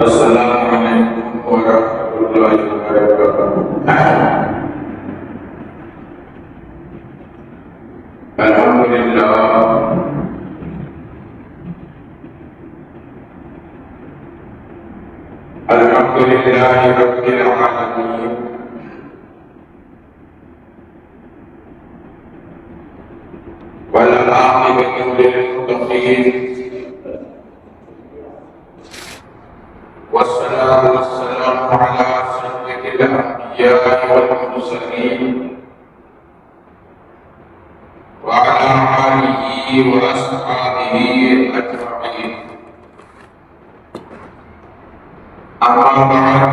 السلام علیکم ورحمۃ اللہ وبرکاتہ۔ الحمدللہ الحمدللہ رب العالمین، والعاقبۃ للمتقین، والصلاة والسلام على سيد الأنبياء والمرسلين وعلى آله وأصحابه أجمعين، أما بعد،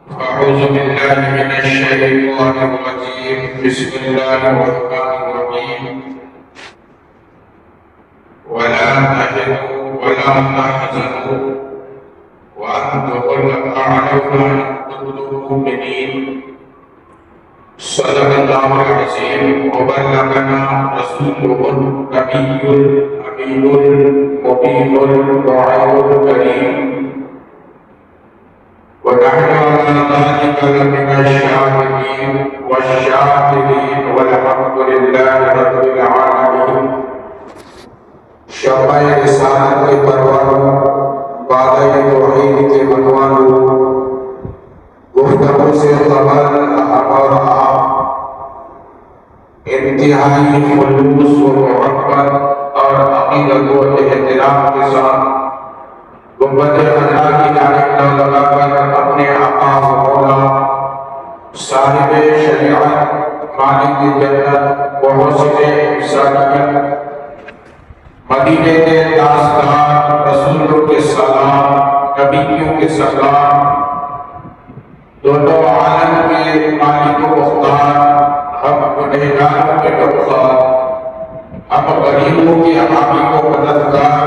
فأعوذ بالله من الشيطان الرجيم، بسم الله الرحمن الرحيم، ولا تهنوا ولا تحزنوا وأنتم الأعلون إن كنتم مؤمنين، صدق الله العظيم، وبلغنا رسوله النبي الأمين المبين الداعي الكريم، ونحن على ذلك لمن الشاهدين والشاكرين، والحمد لله رب العالمين۔ شمع رسالت کے پروانوں، وعدہ توحید کے عنوانوں، گفتگو سے قبل اور آپ انتہائی خلوص و محبت اور عقیدت و احترام کے ساتھ گنبد خضرا کی جانب لگا کر اپنے آقا و مولا صاحب شریعت مالک جنت و حسن انسانیت مدینے کے تاجدار رسولوں کے سلام، نبیوں کے سلام، دونوں عالم کے مالک و مختار، ہم گنہگاروں کے غفار، ہم غریبوں کے حامی و مددگار،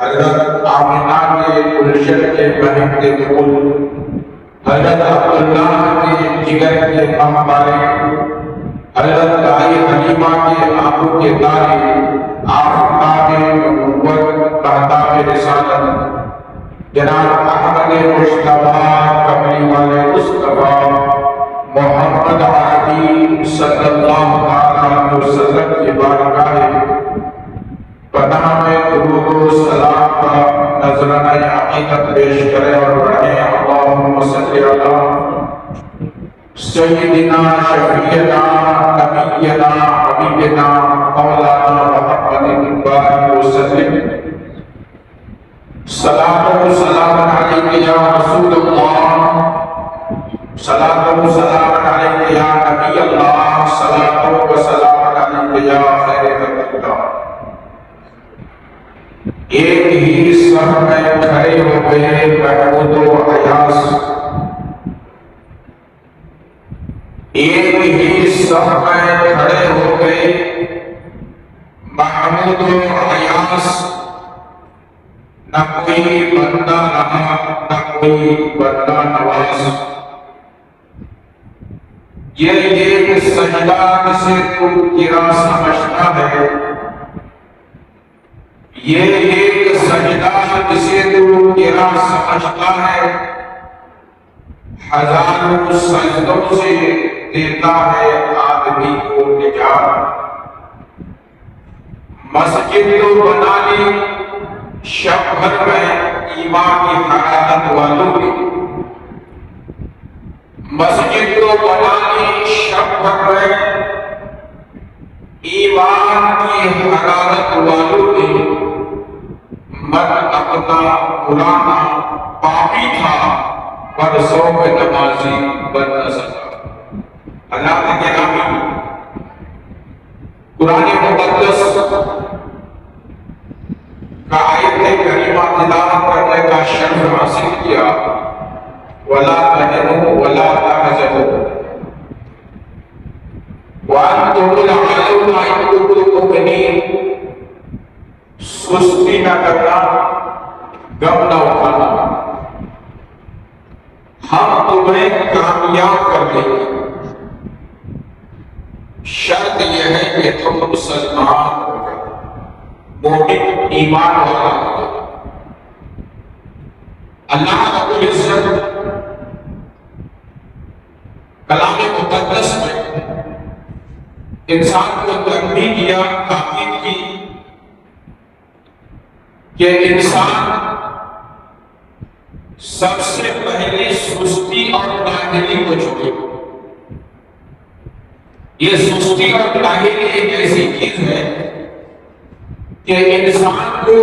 حضرت آمنہ کے گلشن کے مہکتے پھول، حضرت عبداللہ کے جگر کے غم والے، حضرت دائی حلیمہ کے آنکھوں کے تارے، آفتاب نبوت مہتاب رسالت جناب احمد مجتبیٰ کملی والے مصطفیٰ محمد عربی صلی اللہ علیہ وسلم کی بارگاہ پناہ میں درود و سلام کا نذرانہ عقیدت پیش کرے اور پڑھیں۔ اللہم صلی علی سیدنا شفیعنا نبینا حبیبنا مولانا محمد بارک وسلم، صلاۃ و سلام علیک یا رسول اللہ، صلاۃ و سلام علیک یا نبی اللہ، صلاۃ و سلام علیک یا خیر خلق اللہ۔ ایک ہی سر میں کھڑے ہو گئے محمود و ایاس، ایک ہی سر میں کھڑے ہو گئے محمود و ایاس، نہ کوئی بندہ رہا نہ کوئی بندہ نواز۔ یہ ایک سجدہ جسے تو گرا سمجھتا ہے، یہ ایک سجدہ جسے تو گرا سمجھتا ہے، ہزاروں سجدوں سے دیتا ہے آدمی کو نجات۔ مسجد تو بنا لی شب بھر میں ایمان کی حرارت والوں نے، مسجد تو بنا لی شب بھر میں ایمان کی حرارت والوں نے، من اپنا پرانا پاپی تھا پر سو میں نمازی بن نہ سکا۔ اللہ کے نامی قرآن مقدس کا آیت کریمہ تلاوت کرنے کا شرف حاصل کیا، وَلَا تَهِنُوا وَلَا تَحْزَنُوا وَأَنتُمُ الْأَعْلَوْنَ إِن كُنتُم مُّؤْمِنِينَ۔ سستی نہ کرنا، غم نہ اٹھانا، ہم تمہیں کامیاب کر دیں گے، شرط یہ ہے کہ تم مسلمان ہو جاؤ، مومن ایمان والا ہو جاؤ۔ اللہ رب العزت کلام مقدس میں انسان کو تنبیہ کیا، تاکید کی کہ انسان سب سے پہلے سستی اور کاہلی کو چھوڑے۔ یہ سستی اور کاہلی ایک ایسی چیز ہے کہ انسان کو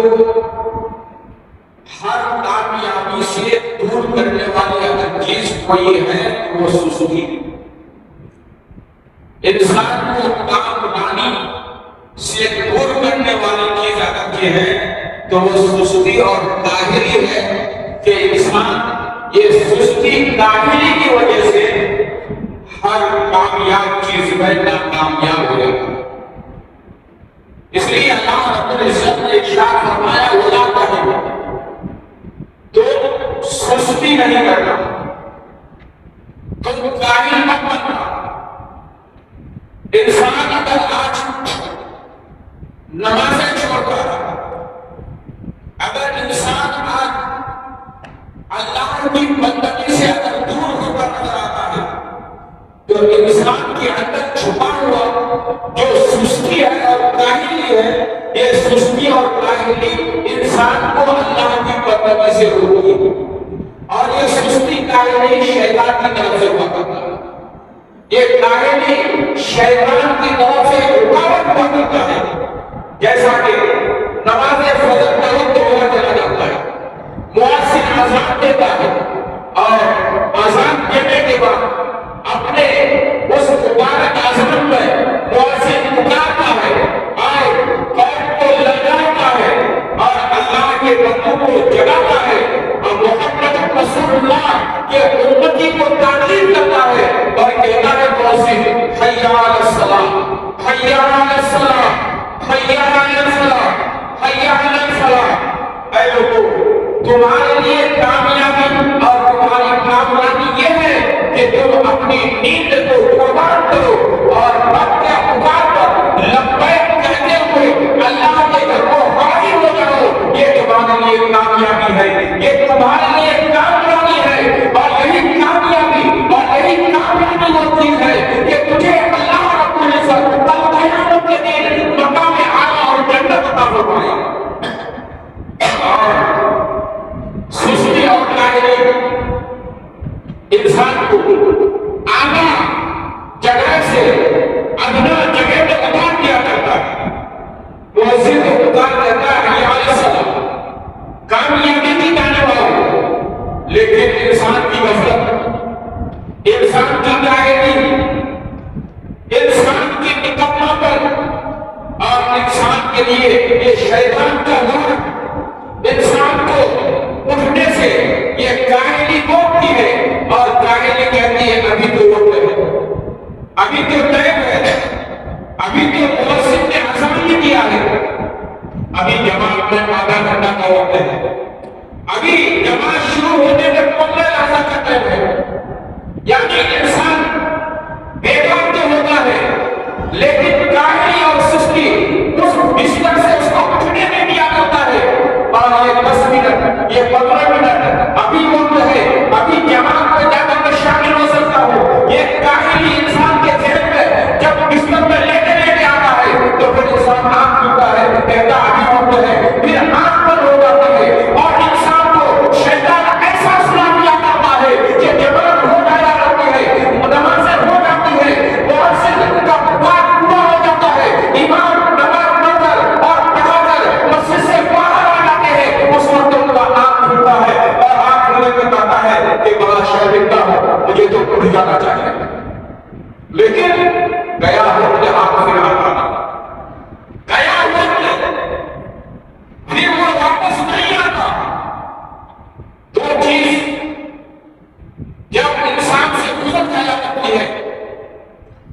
ہر کامیابی سے دور کرنے والی اگر چیز کوئی ہے تو وہ سستی۔ انسان کو کامرانی سے دور کرنے والی چیز اگر یہ ہے تو وہ سستی اور کاہلی ہے کہ انسان یہ سستی کاہلی کی وجہ سے ہر کامیاب چیز میں ناکامیاب ہو جاتا ہے۔ اس لیے اللہ رب العزت نے ارشاد فرمایا وَلَا تَهِنُوا، تو سستی نہیں کرنا، تم کاہل مت بننا۔ انسان اگر آج نمازیں چھوڑتا ہے، اگر انسان آج اللہ کی بندگی سے اگر دور ہوتا نظر آتا ہے تو انسان کے اندر چھپا ہوا جو سستی ہے اور کاہلی ہے، یہ سستی اور کاہلی انسان کو اللہ کی بندگی سے روکتی ہے، اور یہ سستی کاہلی شیطان کی طرف سے ہوا کرتا ہے۔ یہ کاہلی شیطان کی طرف سے رکاوٹ ہوا کرتا ہے، جیسا کہ نماز فجر کا وقت ہوا چلا جاتا ہے، مؤذن اذان دیتا ہے اور اذان دینے کے بعد اپنے اس مبارک اذان میں مؤذن پکارتا ہے، آئے قوم کو لگاتا ہے اور اللہ کے بندوں کو جگاتا ہے اور محمد رسول اللہ کے امتی کو تعلیم کرتا ہے اور کہتا ہے مؤذن حی علی الصلاۃ، حی علی الصلاۃ، حی علی الفلاح، حی علی الفلاح۔ اے لوگوں، تمہارے لیے کامیابی اور تمہاری کامیابی یہ ہے کہ تم اپنی نیند کو قربان کرو اور رب کے پکار پر لبیک کہتے ہوئے اللہ کے گھر کو حاضر ہو جاؤ۔ یہ تمہارے لیے کامیابی ہے، یہ تمہارے لیے کامیابی ہے، اور یہی کامیابی ہوتی ہے کہ تجھے اللہ رب العزت قیامت کے دن مقام اعلیٰ اور جنت عطا فرمائے۔ سستی اور کاہلی انسان کو اعلیٰ جگہ سے ادنا جگہ میں اتار دیا کرتا ہے۔ مؤذن کو پکار دیتا ہے حی علی الصلاۃ، کامیابی کی جانے والا، لیکن انسان کی غفلت، انسان کی کاہلی، انسان کی نکماپن اور انسان کے لیے یہ شیطان کا وعد انسان کو اٹھنے سے یہ کاہلی روکتی ہے، اور کاہلی کہتی ہے ابھی تو وقت ہے، ابھی تو ٹائم ہے، ابھی تو مؤذن نے اذان نہیں دیا ہے، ابھی جماعت میں آدھا گھنٹہ کا وقت ہے، ابھی جماعت شروع ہونے میں پندرہ لحظہ کا ٹائم ہے۔ یعنی انسان بیدار تو ہوتا ہے لیکن کاہلی اور سستی اس بستر سے اس کو اٹھنے میں دیا کرتا ہے، اور یہ 10 منٹ، یہ 15 منٹ، ابھی وقت ہے، ابھی جماعت میں جا کر میں شامل ہو سکتا ہوں۔ یہ کاہلی انسان کے ذہن میں جب بستر میں لیٹے آتا ہے تو پھر انسان آنکھ کھلتا ہے، کہتا ابھی وقت ہے، پھر آنکھ بند ہو جاتی ہے، اور انسان کو شیطان ایسا سنا دیا کرتا ہے کہ جبرن ہو جایا کرتی ہے، نمازیں ہو جاتی ہے، مؤذن کا پکار پورا ہو جاتا ہے، امام نماز پڑھ کر اور پڑھا کر مسجد سے باہر آ جاتے ہیں، اس وقت ان کا آنکھ کھلتا ہے اور آنکھ کھلنے میں کہتا ہے کہ بڑا شرمندہ ہوں، مجھے تو اٹھ جانا چاہیے، لیکن گیا وقت آپ پھر آتا نہیں، گیا وقت پھر وہ واپس نہیں آتا۔ دو چیز جب انسان سے گزر جایا کرتی ہے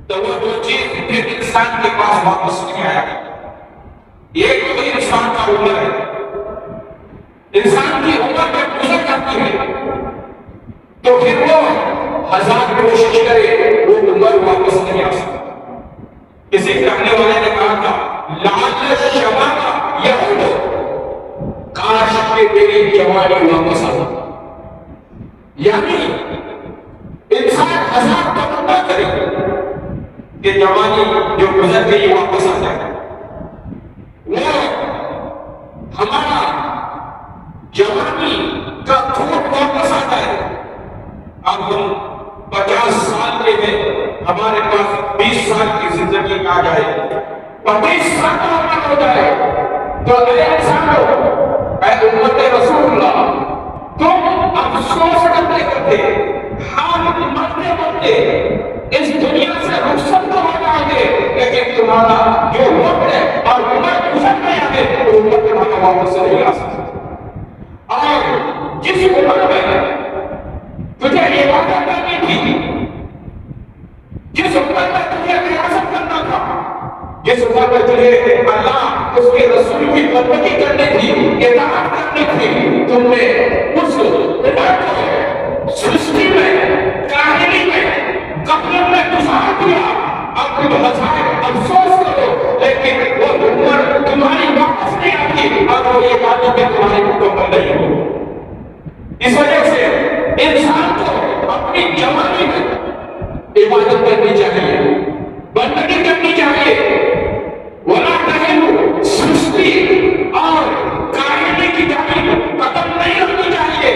تو وہ دو چیز پھر انسان کے پاس واپس نہیں آیا کرتی۔ ایک تو انسان کا عمر ہے، انسان کی عمر جب گزر جاتی ہے تو پھر وہ ہزار کوشش کرے وہ عمر واپس نہیں آ سکتا۔ کسی کہنے والے نے کہا تھا لعل الشباب یعود، کاش کہ تیری جوانی واپس آ جائے، یعنی انسان ہزار تمنا کرے کہ جوانی جو گزر گئی واپس آ جائے، وہ ہمارا جوانی کا خون واپس آ جائے۔ اب ہم 50 سال کے ہیں، ہمارے پاس 20 سال کی زندگی آ جائے، 25 سال کا عمر ہو جائے، تو اے انسانوں، اے امت رسول اللہ، تم افسوس کرتے کرتے ہم مرتے مرتے اس دنیا سے رخصت تو ہو جاؤ گے، لیکن تمہارا جو وقت ہے اور عمر گزر گیا ہے وہ عمر تمہارا واپس سے نہیں آ سکتا۔ اور جس عمر میں تجھے عبادت کرنی تھی، جس عمر میں تجھے ریاست کرنا تھا، جس عمر میں تجھے اللہ اس کے رسول کی بندگی کرنی تھی، اطاعت کرنی تھی، تم نے اس عمر کو سستی میں، کاہلی میں، غفلت میں گزار دیا۔ اب تم ہزار افسوس کرو، لیکن وہ عمر تمہاری واپس نہیں آتی اور وہ یہ باتیں کہ تمہاری مکمل نہیں ہو۔ اس وجہ سے انسان کو اپنی جوانی میں عبادت کرنی چاہیے، بندگی کرنی چاہیے، ولا تہنوا، سستی اور کاہلی کی جانب قدم نہیں رکھنی چاہیے۔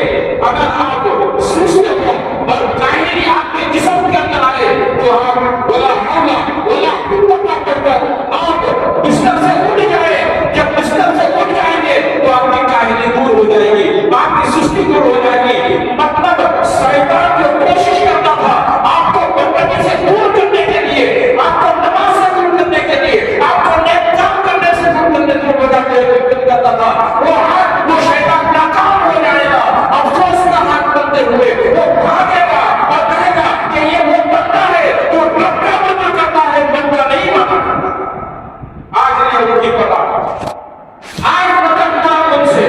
اگر آپ سست ہو اور کاہلی آپ کے جسم کے اندر آئے تو آپ ولا حول ولا قوت پڑھ کر آپ بستر سے اٹھ جائے۔ جب بستر سے اٹھ جائیں گے تو آپ کی کاہلی دور ہو جائے گی، آپ کی سستی دور ہو جائے گی۔ مطلب شیطان جو کوشش کرتا تھا آپ کو بندگی سے دور کرنے کے لیے، آپ کو نماز سے دور کرنے کے لیے، آپ کو نیک کام کرنے سے دور کرنے کے لیے کرتا تھا، وہ شیطان ناکام ہو جائے گا۔ افسوس کا ہاتھ بنتے ہوئے وہ بھاگے گا اور کہے گا کہ یہ وہ بندہ ہے جو رب کا بندہ کرتا ہے، بندہ نہیں بنا۔ آج نہیں ان کی پتا، آج بدلنا ان سے،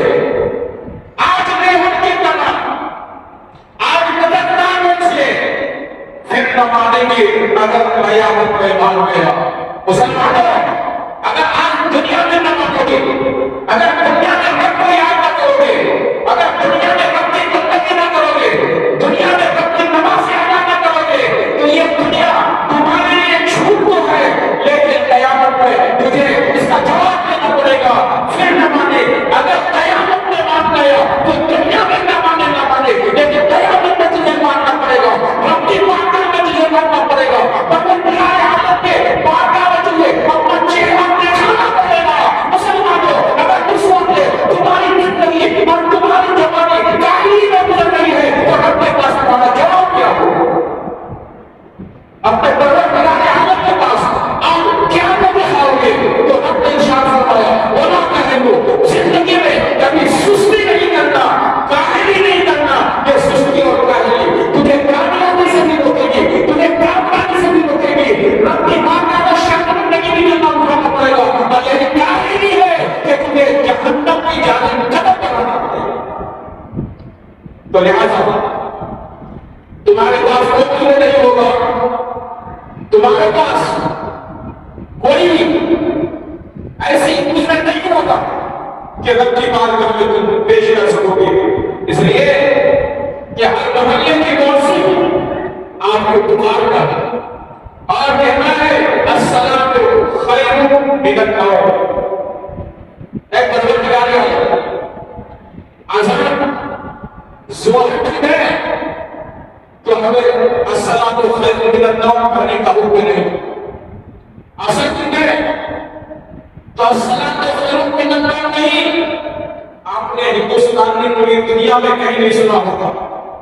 آج نہیں ان کی پتا، آج بدلنا ان سے، پھر نہ مانیں گے اگر قیامت میں مان گیا۔ مسلمانوں، اگر آج دنیا میں نہ مانو گے، اگر دنیا میں رب کو یاد نہ کرو گے، اگر دنیا میں رب کی بندگی نہ کرو گے، دنیا میں رب کی نماز ادا نہ کرو گے، تو یہ دنیا تمہارے لیے جھوٹ تو ہے، لیکن قیامت میں تجھے اس کا جواب دینا پڑے گا۔ پھر نہ مانے، اگر قیامت میں مان گیا تو دنیا میں نہ مانے، لیکن قیامت میں تجھے ماننا پڑے گا، رب کی بارگاہ میں تجھے ماننا پڑے گا، بغیر حالت کے بارگاہ میں تجھے اپنا چہرہ دکھانا پڑے گا۔ مسلمانوں، اگر اس وقت تمہاری زندگی اور تمہاری جوانی کاہلی میں گزر رہی ہے تو رب کے پاس تمہارا جواب کیا ہو؟ اپنے پروردگار عالم کے پاس آپ کیا دکھاؤ گے؟ تو رب نے ارشاد فرمایا ولا تہنوا، زندگی میں کبھی سستی نہیں کرنا، کاہلی نہیں کرنا۔ یہ سستی اور کاہلی تجھے کامیابی سے بھی روکے گی، تجھے کامیابی سے بھی روکے گی، رب کی بارگاہ میں شرط زندگی بھی اللہ اٹھانا پڑے گا، اور یہ کاہلی ہے کہ تجھے جہنم کی جانب قدم بڑھانا پڑے گا۔ تو لہٰذا تمہارے پاس کوئی نہیں ہوگا، تمہارے پاس کوئی ایسی دوسرا نہیں ہوگا کہ رب کی بارگاہ میں تم پیش کر سکو گے۔ اس لیے کہ ہر محلے کی موسیقی آپ کو پکار کر اور کہنا ہے الصلاۃ خیر من النوم۔ ایک پروردگار ہے، اذان ظہر ہے تو ہمیں الصلاۃ خیر من النوم کرنے کا حکم نہیں، اصل ہے تو الصلاۃ خیر من النوم نہیں۔ آپ نے ہندوستان میں پوری دنیا میں کہیں نہیں سنا ہوگا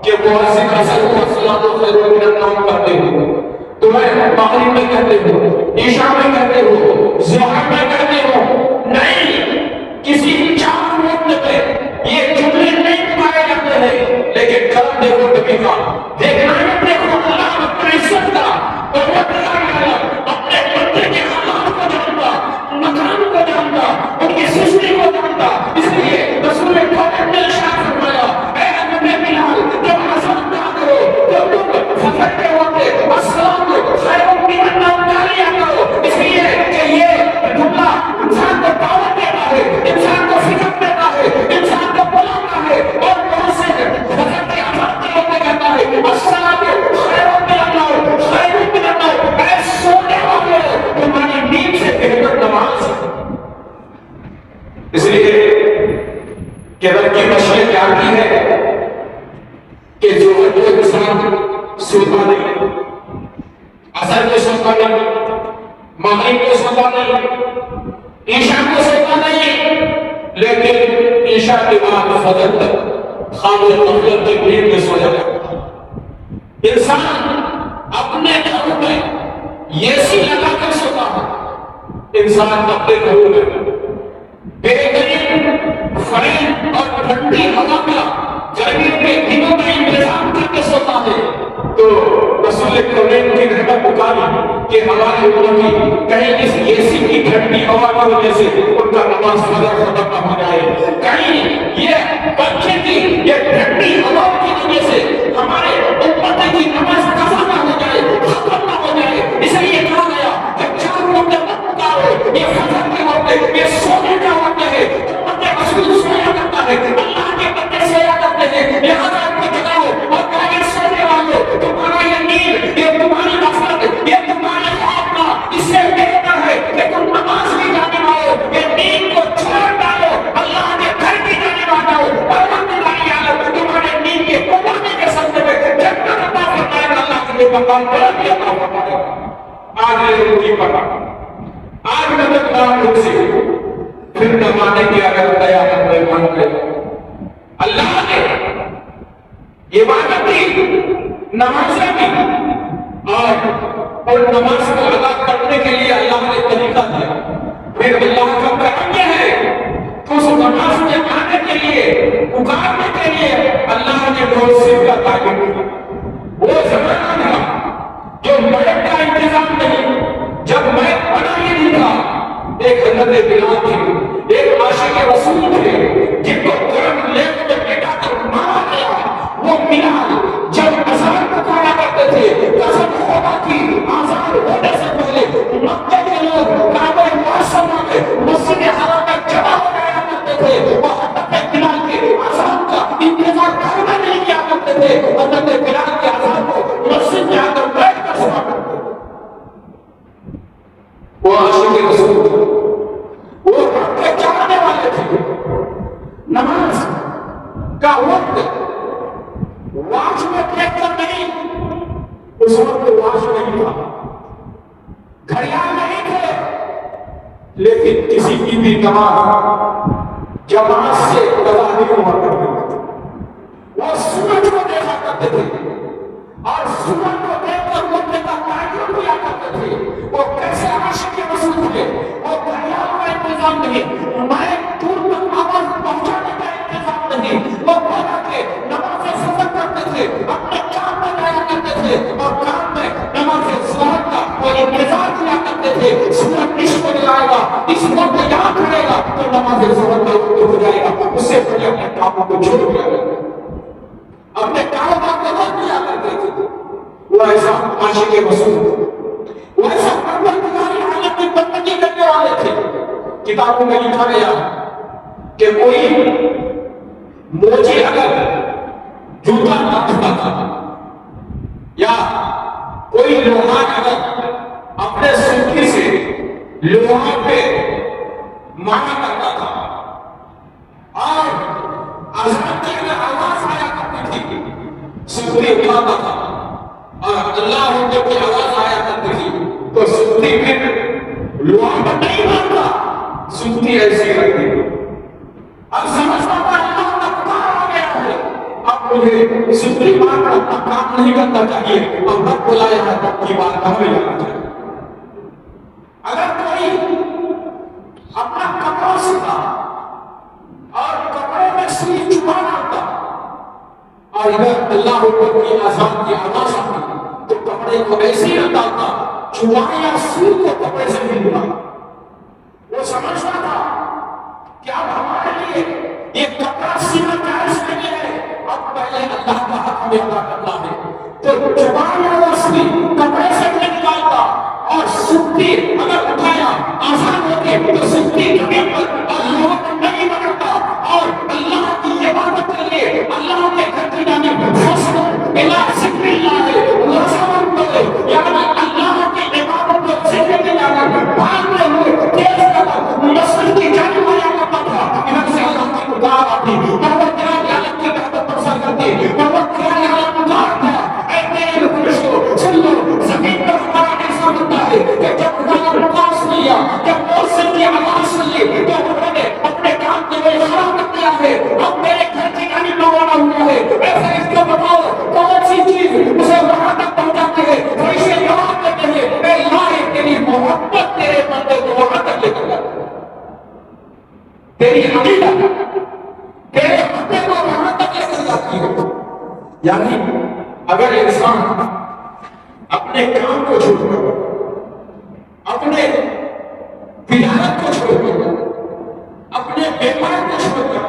کہ مؤذن اصل کو الصلاۃ خیر من النوم کرتے ہو، تمہیں مغرب میں کہتے ہو، عشاء میں کہتے ہو، ظہر میں کہتے ہو، نہیں، کسی چار وقت پہ یہ جملے نہیں پائے جاتے ہیں، لیکن کرم دیکھو نبی کا، دیکھنا ہے دیکھو اللہ اپنے عزت کا، اور اپنے بندے کے حالات کو جانتا، مکان کو جانتا، ان کی سستی کو جانتا۔ اس لیے رسول پاک نے ارشاد فرمایا اے نبی بلال، جب اذان نہ کرو تو تم فجر کے وقت الصلاۃ خیر من النوم کیا کرو، اس لیے کہ یہ جملہ انسان کو دعوت دیتا ہے، انسان کو فکر دیتا ہے، انسان کو بلاتا ہے، اور بہت سے فجر کے اذان کے وقت کہ جو انسان سوتا نہیں، عصر کو سوتا نہیں، مغرب کو سوتا نہیں، عشاء کو سوتا نہیں، لیکن عشاء کے بعد فجر تک خواب غفلت کی نیند میں سویا کرتا ہے۔ انسان اپنے گھروں میں اے سی لگا کر سوتا ہے، انسان اپنے گھروں میں بہترین فین اور ٹھنڈی ہوا کا گرمی کے دنوں میں انتظام کر کے سوتا ہے۔ تو رسول کریم کی رحمت پکاری کہ ہمارے امتی کہیں اس اے سی کی ٹھنڈی ہوا کی وجہ سے ان کا نماز فجر ختم نہ ہو جائے، کہیں یہ پنکھے کی یہ ٹھنڈی ہوا کی وجہ سے ہمارے امت کی نماز قضا نہ ہو جائے، ختم نہ ہو جائے۔ اس لیے کہا گیا کہ 4 وقت مت پکارو، یہ فجر کے وقت، یہ سونے کا وقت ہے، امت رسول سویا کرتا ہے، اللہ کے بندے سویا کرتے ہیں، لہذا ان کو جگاؤ اور کہو سونے والوں تمہارا یہ نیند، یہ تمہاری غفلت، یہ تمہارے خواب کا اس سے بہتر ہے کہ تم نماز بھی جانے والو، یہ نیند کو چھوڑ ڈالو، اللہ کے گھر بھی جانے والو، پروردگار عالم تمہارے نیند کے قربانی کے صدقے میں جنت عطا فرمائے گا، اللہ کے مقام پر عطا فرمائے گا۔ آج یہ روٹی پکا، آج مدد نام رک سے پھر نمانے کی اگر قیامت میں مان گئے، اللہ نے عبادت کی، نمازیں کی، اور نماز کو ادا کرنے کے لیے اللہ نے طریقہ دیا۔ پھر اللہ کا کرم یہ ہے کہ اس نماز میں آنے کے لیے، پکارنے کے لیے اللہ نے موسیقی کا تعین کیا۔ وہ زمانہ تھا جو میت کا انتظام نہیں، جب میت بنا ہی نہیں تھا، ایک حضرت بلال تھے، ایک عاشق رسول تھے جن کو قرآن لیپ میں بیٹا کر مارا گیا۔ وہ بلال جب اذان پکارا کرتے تھے، قسم خدا کی آزان ہونے سے پہلے مکہ کے لوگ کعبہ معظمہ میں مسجد حرام میں جمع ہو جایا کرتے تھے، وہ حضرت بلال کے آزان کا انتظار کرنا نہیں کیا کرتے تھے، حضرت بلال کے آزان کو مسجد میں آ کر بیٹھ کر سنا کرتے تھے۔ وہ عاشق رسول تھے، وہ رب کے چاہنے والے تھے۔ نماز کا وقت واش میں دیکھ کر نہیں، اس وقت واش نہیں تھا، گھڑیال نہیں تھے، لیکن کسی کی بھی نماز جماعت سے قضا نہیں ہوا کرتی تھی۔ وہ سورج کو دیکھا کرتے تھے اور سورج کو دیکھ کر وقت کا تعین کیا کرتے تھے۔ وہ کیسے عاشق رسول تھے، وہ گھڑیال کا انتظام نہیں، میں دور تک آواز پہنچانے کا انتظام نہیں، وہ بھاگا کے نماز سفر کرتے تھے، اپنے کام میں جایا کرتے تھے اور کام میں نماز ظہر کا وہ انتظار کیا کرتے تھے۔ سورج نصف ہو جائے گا، اس وقت یہاں کھڑے گا تو نماز ظہر کا وقت ہو جائے گا، اس سے پہلے اپنے کاموں کو چھوڑ دیا کرتے تھے، اپنے کاروبار کو روک دیا کرتے تھے۔ وہ ایسا عاشق رسول تھے، وہ ایسا پروردگار عالم کی بندگی کرنے والے تھے۔ کتابوں میں لکھا گیا کہ کوئی موچی اگر جوتا رکھتا تھا یا کوئی لوہار اگر اپنے سوٹی سے لوہا پہ مارا کرتا تھا اور اذان کی اگر آواز آیا کرتی تھی، سوٹی اٹھاتا تھا اور اللہ اکبر کی آواز آیا کرتی تھی تو سوٹی پھر لوہا پر نہیں مارتا، سوٹی ایسی رکھتی تھی۔ اب سمجھتا ہوں اللہ کا پکار آ گیا ہے، اب مجھے سوٹی مار کر اپنا کام نہیں کرنا چاہیے، اب رب بلایا ہے رب کی بات میں جانا چاہیے۔ اگر کوئی اپنا کپڑا سیتا اور کپڑے میں سوئی چبانا ہوتا اور اگر اللہ اکبر کی اذان کی آواز آتی تو کپڑے کو ایسے ہی ڈالتا، چبایا سوئی کو کپڑے سے نہیں ملا۔ وہ سمجھتا تھا کہ اب ہمارے لیے یہ کپڑا سینا جائز نہیں ہے، اب پہلے اللہ کا حق میں ادا کرنا ہے، تو چبایا ہوا سوئی کپڑے سے نہیں نکالتا اور سوٹی اگر اٹھایا آسان ہوتی تو سوٹی زمین پر اور لوہا پر نہیں بنتا اور اللہ کی عبادت کے لیے اللہ کے گھر کی جانب فصلوں الہ ذکر اللہ ہے، رسول کرے، یعنی اللہ کی عبادت کو ذکر میں جانا بھاگتے ہوئے تیز قدم مسجد کی جانب آیا کرتا تھا، ادھر سے اللہ کی پکار آتی، پروردگار عالم کی عبادت پر سر کرتی، پروردگار یعنی اگر انسان اپنے کام کو چھوڑ کر، اپنے تجارت کو چھوڑ کر، اپنے بیمار کو چھوڑ کر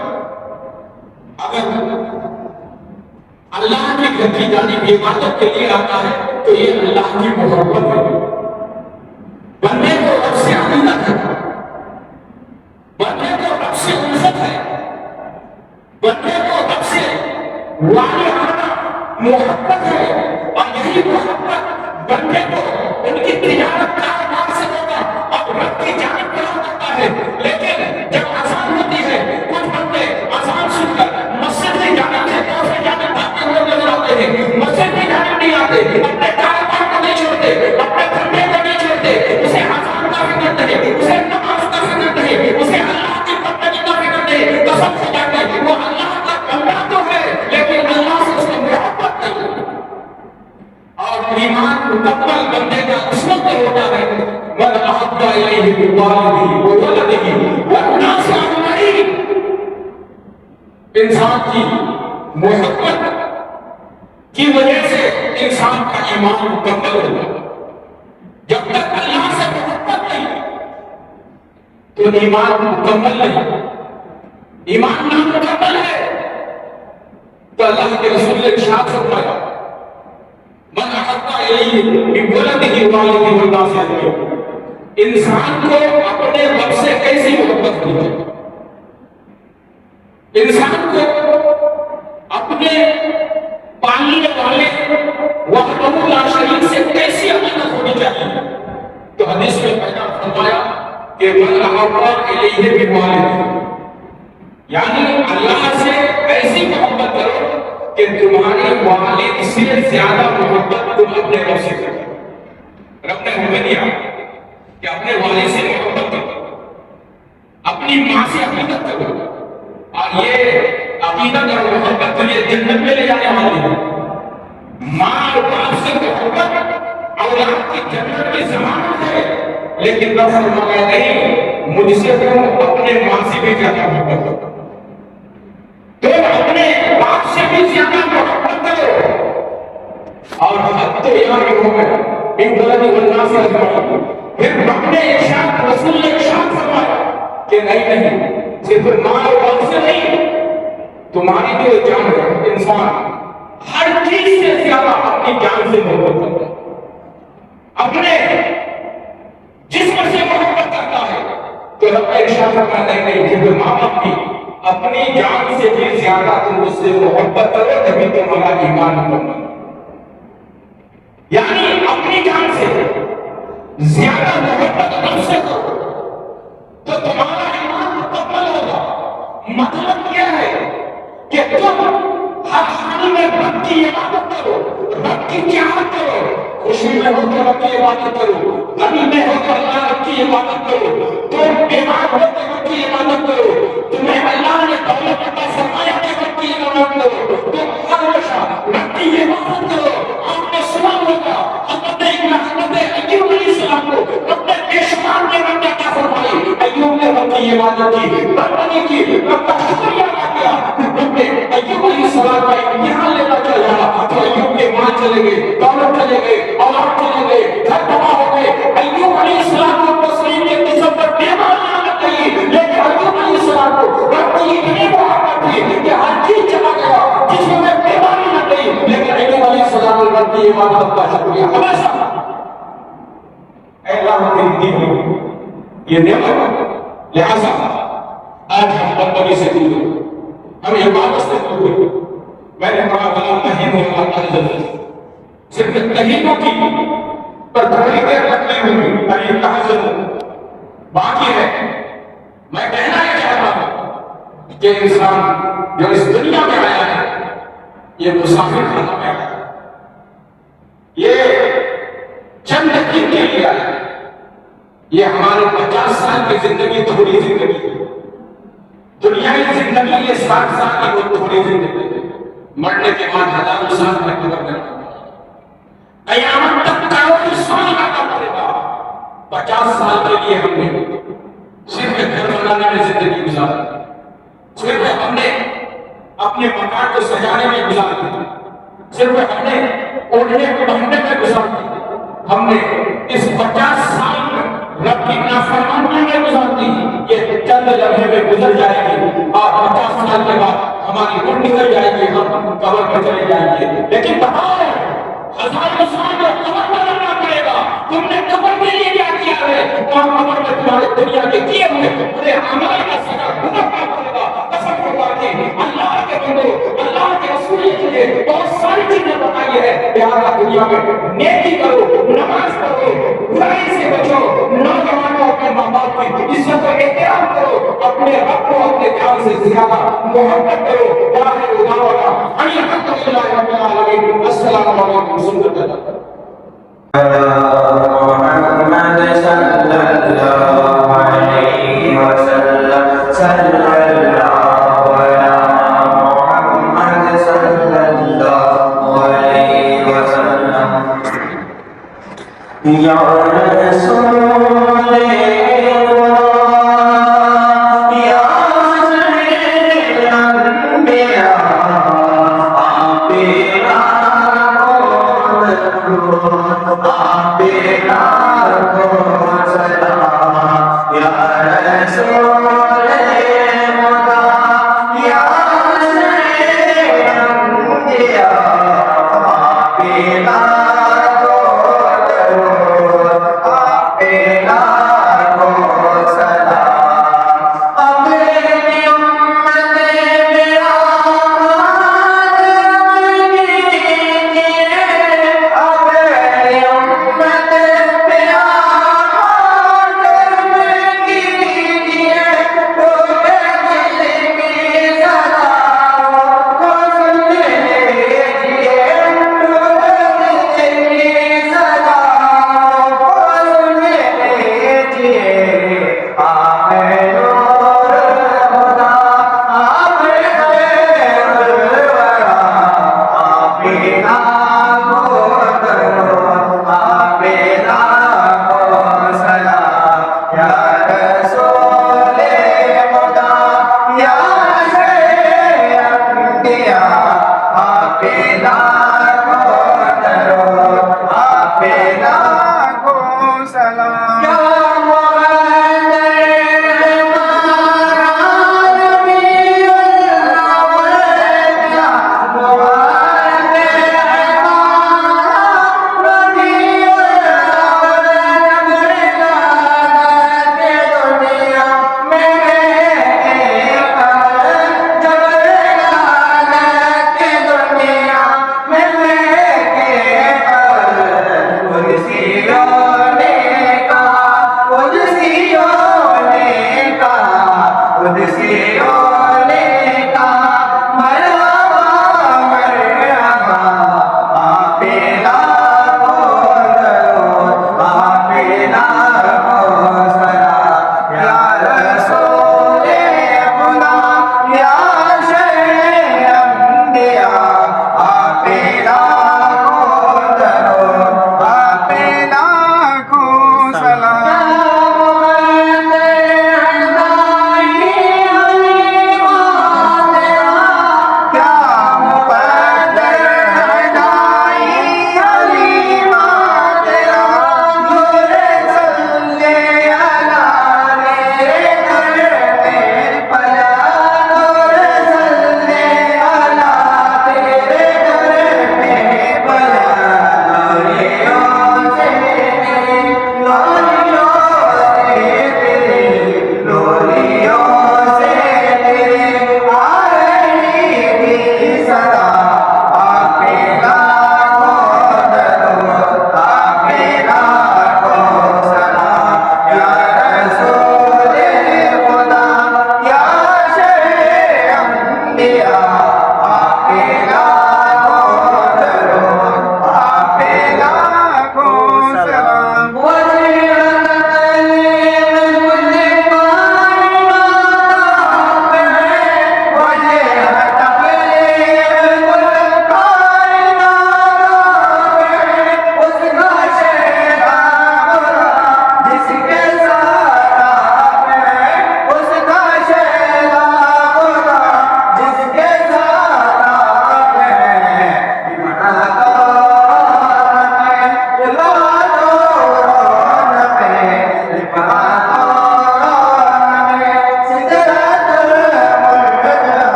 اگر اللہ کی گھر کی جانب عبادت کے لیے آتا ہے تو یہ اللہ کی محبت ہے، بندے کو رب سے عقیدت ہے، بندے کو رب سے الفت ہے، بندے کو رب سے والہانہ محبت ہے، اور یہی محبت بندے کو ان کی تجارت کاروبار سے ہوگا اور رب کی جانب بڑھا کرتا ہے۔ لیکن جب اذان ہوتی ہے کچھ بندے اذان سن کر مسجد کی جانب سے طرف جانب بھاگتے ہوئے نظر آتے ہیں، مسجد کی جانب نہیں آتے، اپنے کاروبار کو نہیں چھوڑتے، اپنے دھندے کو نہیں چھوڑتے، اسے اذان کا فکر نہیں، اسے نماز کا فکر نہیں، اسے اللہ کی بندگی کا فکر نہیں۔ قسم سے کہتے ہیں وہ اللہ کا بندہ تو ہے لیکن اللہ سے اس کو محبت نہیں۔ اور ایمان مکمل بندے کا اس وقت ہوتا ہے من احب الیہ بوالدہ وولدہ والناس اجمعین، انسان کی محبت کی وجہ سے انسان کا ایمان مکمل ہوگا۔ جب تک اللہ سے محبت نہیں تو ایمان مکمل نہیں، ایمان نامکمل ہے۔ تو اللہ کے رسول نے ارشاد فرمایا من احب الیہ بولدہ والدہ والناس اجمعین، انسان کو اپنے رب سے کیسی محبت ہوتی ہے، انسان کو اپنے پالنے والے وحدہ لا شریک سے کیسی عقیدت ہونی چاہیے۔ تو حدیث میں پیدا فرمایا کہ من احب الیہ بوالدہ، یعنی اللہ سے ایسی محبت کرو کہ تمہارے والد سے زیادہ محبت تم اپنے رب سے کرو۔ رب نے ہمیں دیا کہ اپنے والد سے محبت کرو، اپنی ماں سے عقیدت کرو، اور یہ عقیدت اور محبت تو یہ جنت میں لے جانے والی ہے۔ ماں اور باپ سے محبت اولاد کی جنت کی ضمانت ہے، لیکن رب فرمایا نہیں، مجھ سے تم اپنے ماں سے بھی زیادہ محبت کرو، تم اپنے باپ سے بھی زیادہ محبت کرو۔ اور حد تو یہاں کی ہو گئے ان بلدی والناس اجمعین، پھر اپنے ارشاد رسول نے ارشاد فرمایا کہ نہیں صرف ماں اور باپ سے نہیں، تمہاری جو جان ہے انسان ہر چیز سے زیادہ اپنی جان سے محبت کرتا ہے، اپنے جسم سے محبت کرتا ہے۔ تو رب کا ارشاد فرماتا ہے نہیں صرف ماں باپ کی، اپنی جان سے بھی زیادہ تم اس سے محبت کرو تبھی تمہارا ایمان مکمل۔ یعنی اپنی جان سے زیادہ محبت رب سے کرو تو تمہارا ایمان مکمل ہوگا۔ مطلب یہ ہے کہ تم ہر حال میں رب کی عبادت کرو، رب کی چاہت کرو، خوشی میں ہو کر رب کی عبادت کرو، غمی میں ہو کر رب کی عبادت کرو، تم بیمار ہو کر رب کی عبادت کرو، تمہیں اللہ نے دولت عطا فرمایا کہ رب کی عبادت کرو، تم ہمیشہ رب کی عبادت کرو۔ آپ نے سنا ہوگا حضرت ایوب علیہ السلام کو اپنے پیشوان نے رب نے کیا فرمائی، ایوب نے رب کی عبادت کی، بندگی کی، رب کا شکریہ ادا کیا۔ رب نے ایوب علیہ السلام کا امتحان لینا چاہا تو ایوب کے مال چلے گئے، دولت چلے گئے، اولاد چلے گئے، گھر تباہ ہو گئے۔ ایوب علیہ السلام کو تسلیم کے قسم پر بیماری عادت نہیں، لیکن ایوب علیہ السلام کو رب کی اتنی محبت تھی کہ ہر چیز چلا گیا، جس میں بیماری نہ گئی، لیکن ایوب علیہ السلام نے رب کی عبادت کا شکریہ ہمیشہ۔ اے اللہ تیری دی ہوئی یہ نعمت، لہذا آج ہم بندگی سے دور ہیں، ہم عبادت سے دور ہیں۔ میں نے کہا بلا تہین اللہ صرف تہینوں کی پر تھوڑی دیر رکھنے ہوئی ابھی تحزن باقی ہے۔ میں کہنا یہ چاہتا ہوں کہ انسان جو اس دنیا میں آیا ہے یہ مسافر خانہ میں آیا ہے، یہ چند دن کے لیے آیا ہے، یہ ہمارے 50 سال کی زندگی تھوڑی زندگی ہے، دنیاوی زندگی یہ 60 سال کی وہ تھوڑی زندگی ہے، مرنے کے بعد ہزاروں سال میں قبر میں قیامت تک کروڑوں سال کا پڑے گا۔ 50 سال کے لیے ہم نے صرف گھر بنانے میں زندگی گزاری، صرف ہم نے اپنے مکان کو سجانے میں گزار دی، صرف ہم نے اوڑھنے پہننے میں گزار دی، ہم نے اس 50 سال میں رب کی نافرمانی میں گزار دی۔ یہ چند لمحے میں گزر جائے گی اور 50 سال کے بعد ہماری روح نکل جائے گی، ہم قبر میں چلے جائیں گے۔ لیکن بتاؤ، ہزاروں سال میں قبر میں رہنا پڑے گا، تم نے قبر کے لیے کیا کیا ہے؟ اور قبر میں تمہارے دنیا کے کیے ہوئے پورے اعمال کا سزا بھگتنا پڑے گا۔ قسم خدا کی، اللہ کے بندو، اللہ کے رسول کے لیے بہت ساری چیزیں بتائی ہے، لہٰذا دنیا میں نیکی کرو، نماز پڑھو، برائی سے بچو، نوجوانوں اپنے ماں باپ کی عزت و احترام کرو، اپنے رب کو اپنے جان سے زیادہ محبت کرو۔ آخر دعوانا ان الحمدللہ رب العالمین۔ السلام علیکم ورحمۃ اللہ وبرکاتہ۔ محمد صلی اللہ علیہ وسلم، صلی اللہ علی محمد صلی اللہ علیہ وسلم۔ یا رسول میں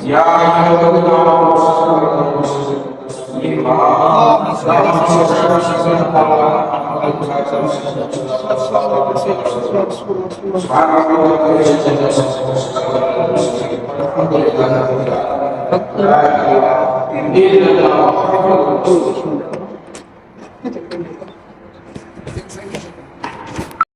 Ya